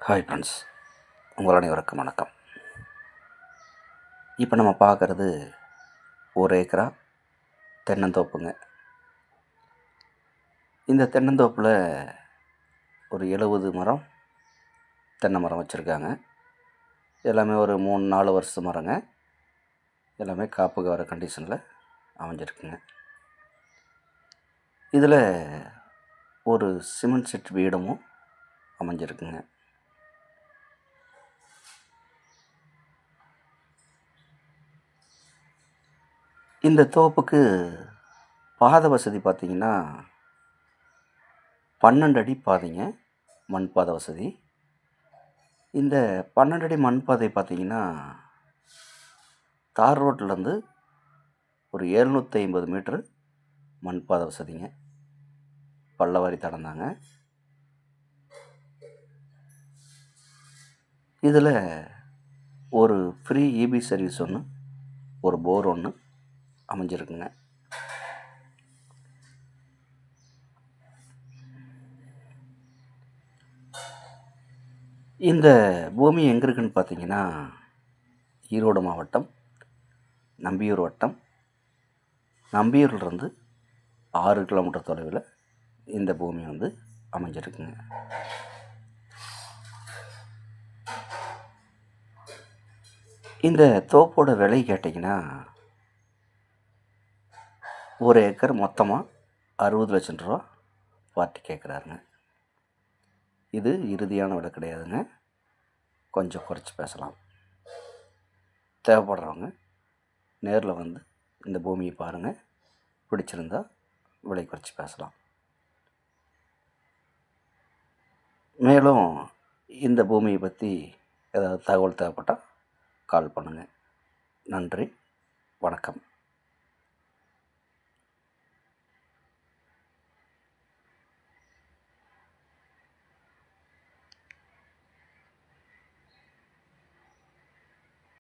Hi friends, உங்கள் அனைவருக்கும் வணக்கம். இப்போ நம்ம பார்க்குறது 1 ஏக்கரா தென்னந்தோப்புங்க. இந்த தென்னந்தோப்பில் ஒரு 70 மரம் தென்னை மரம் வச்சுருக்காங்க. எல்லாமே ஒரு 3-4 வருஷ மரங்க. எல்லாமே காப்புக்கு வர கண்டிஷனில் அமைஞ்சிருக்குங்க. இதில் ஒரு சிமெண்ட் செட் வீடமும் அமைஞ்சிருக்குங்க. இந்த தோப்புக்கு பாதை வசதி பார்த்திங்கன்னா 12 அடி பாதைங்க, மண் பாதை வசதி. இந்த 12 அடி மண் பாதை பார்த்திங்கன்னா தார் ரோட்லேருந்து ஒரு 750 மீட்ரு மண் பாதை வசதிங்க. பள்ளவாரி தடந்தாங்க. இதில் ஒரு ஃப்ரீ இபி சர்வீஸ் ஒன்று, ஒரு போர் ஒன்று அமைஞ்சிருக்குங்க. இந்த பூமி எங்கே இருக்குதுன்னு பார்த்தீங்கன்னா ஈரோடு மாவட்டம், நம்பியூர் வட்டம். நம்பியூர்லேருந்து 6 கிலோமீட்டர் தொலைவில் இந்த பூமி வந்து அமைஞ்சிருக்குங்க. இந்த தோப்போட விலை கேட்டிங்கன்னா 1 ஏக்கர் மொத்தமாக 60 லட்சம் ரூபா பார்ட்டி கேட்குறாருங்க. இது இறுதியான விலை கிடையாதுங்க, கொஞ்சம் குறைச்சி பேசலாம். தேவைப்படுறவங்க நேரில் வந்து இந்த பூமியை பாருங்கள், பிடிச்சிருந்தா விலை குறைச்சி பேசலாம். மேலும் இந்த பூமியை பற்றி ஏதாவது தகவல் தேவைப்பட்டால் கால் பண்ணுங்கள். நன்றி, வணக்கம்.